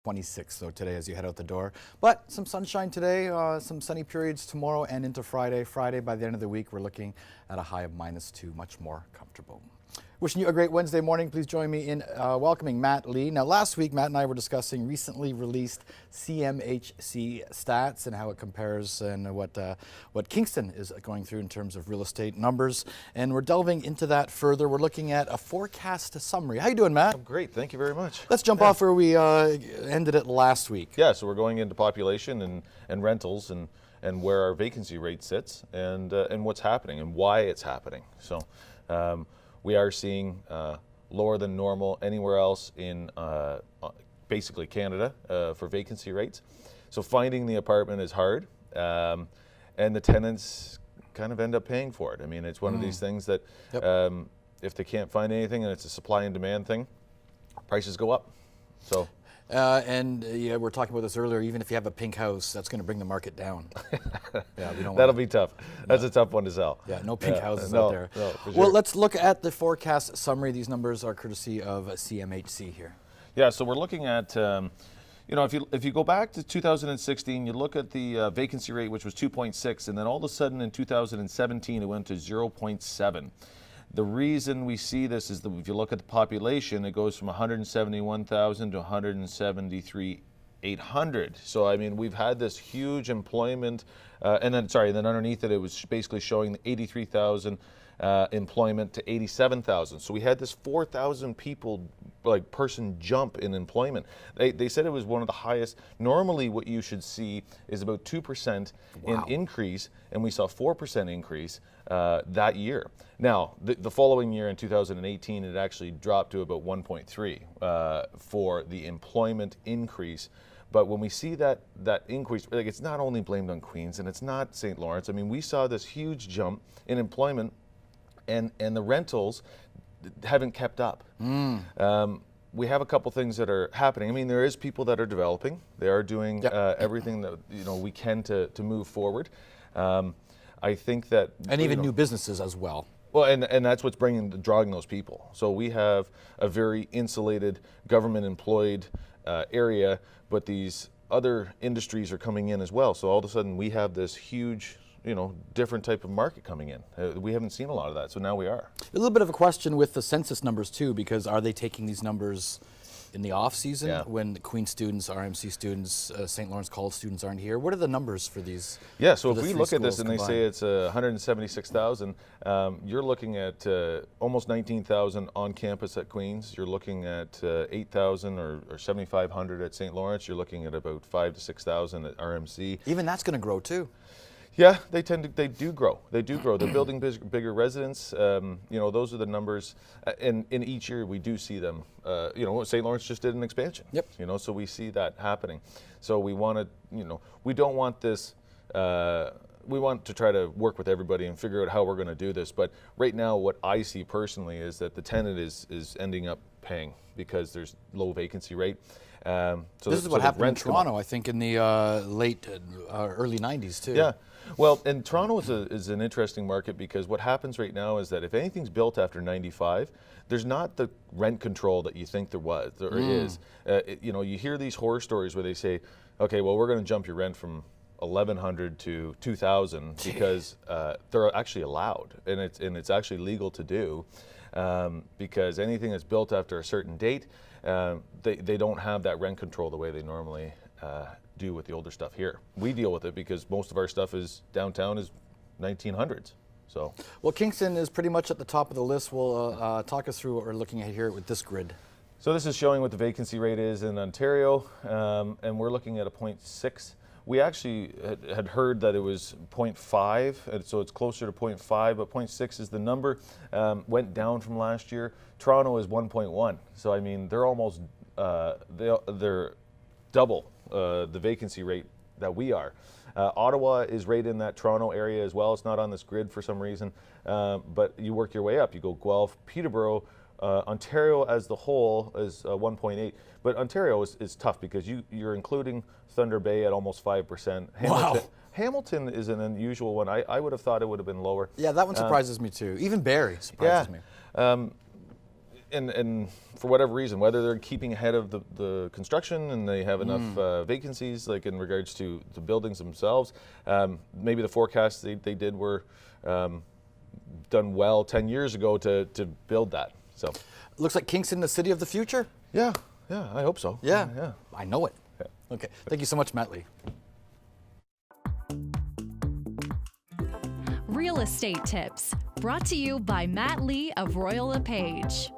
26 though today as you head out the door. But some sunshine today, some sunny periods tomorrow and into Friday. Friday, by the end of the week, we're looking at a high of -2, much more comfortable. Wishing you a great Wednesday morning. Please join me in welcoming Matt Lee. Now, last week, Matt and I were discussing recently released CMHC stats and how it compares and what Kingston is going through in terms of real estate numbers. And we're delving into that further. We're looking at a forecast summary. How you doing, Matt? I'm great. Thank you very much. Let's jump off where we ended it last week. Yeah, so we're going into population and rentals and where our vacancy rate sits and what's happening and why it's happening. So. We are seeing lower than normal anywhere else in basically Canada for vacancy rates. So finding the apartment is hard, and the tenants kind of end up paying for it. I mean, it's one of these things that if they can't find anything and it's a supply and demand thing, prices go up. So. Yeah, we were talking about this earlier. Even if you have a pink house, that's going to bring the market down. Yeah, we don't. That'll be tough. That's a tough one to sell. Yeah, no pink houses out there. No, for Well, sure. let's look at the forecast summary. These numbers are courtesy of CMHC here. Yeah, so we're looking at, if you go back to 2016, you look at the vacancy rate, which was 2.6, and then all of a sudden in 2017 it went to 0.7. The reason we see this is that if you look at the population, it goes from 171,000 to 173,800. So I mean, we've had this huge employment, and then underneath it, it was basically showing the 83,000 employment to 87,000. So we had this 4,000 people, person jump in employment. They said it was one of the highest. Normally, what you should see is about 2% in increase, and we saw 4% increase that year. Now, the following year in 2018, it actually dropped to about 1.3 for the employment increase. But when we see that increase, it's not only blamed on Queens and it's not St. Lawrence. I mean, we saw this huge jump in employment, and the rentals haven't kept up. We have a couple things that are happening. I mean, there is people that are developing. They are doing everything that we can to move forward. I think that, and even new businesses as well. Well, and that's what's drawing those people. So we have a very insulated, government-employed area, but these other industries are coming in as well. So all of a sudden, we have this huge, different type of market coming in. We haven't seen a lot of that, so now we are. A little bit of a question with the census numbers too, because are they taking these numbers in the off season when the Queen students, RMC students, St. Lawrence College students aren't here? What are the numbers for these? Yeah, so if we look at this and they say it's 176,000, you're looking at almost 19,000 on campus at Queens. You're looking at 8,000 or 7,500 at St. Lawrence. You're looking at about 5,000 to 6,000 at RMC. Even that's going to grow too. Yeah, they do grow. They do grow. They're building bigger residents. Those are the numbers. And in each year we do see them. St. Lawrence just did an expansion. Yep. So we see that happening. So we want to, we don't want this. We want to try to work with everybody and figure out how we're going to do this. But right now, what I see personally is that the tenant is ending up paying because there's low vacancy rate. So this is what happened in Toronto, I think, in the early 90s too. Yeah. Well, and Toronto is an interesting market because what happens right now is that if anything's built after 95, there's not the rent control that you think there is. You hear these horror stories where they say, okay, well, we're going to jump your rent from 1,100 to 2,000 because they're actually allowed, and it's actually legal to do because anything that's built after a certain date, they don't have that rent control the way they normally do with the older stuff here. We deal with it because most of our stuff is downtown is 1900s. So. Well, Kingston is pretty much at the top of the list. We'll talk us through what we're looking at here with this grid. So this is showing what the vacancy rate is in Ontario, and we're looking at a 0.6. We actually had heard that it was 0.5, and so it's closer to 0.5, but 0.6 is the number. Went down from last year. Toronto is 1.1, so I mean they're almost they're double the vacancy rate that we are. Ottawa is right in that Toronto area as well. It's not on this grid for some reason, but you work your way up. You go Guelph, Peterborough, Ontario as the whole is 1.8, but Ontario is tough because you're including Thunder Bay at almost 5%. Hamilton is an unusual one. I would have thought it would have been lower. Yeah, that one surprises me too. Even Barrie surprises me. and for whatever reason, whether they're keeping ahead of the construction and they have enough vacancies, like in regards to the buildings themselves, maybe the forecasts they did were done well 10 years ago to build that. So Looks like Kingston, the city of the future. yeah, I hope so. Yeah. I know it. Yeah. Okay. Thank you so much, Matt Lee. Real estate tips brought to you by Matt Lee of Royal LePage.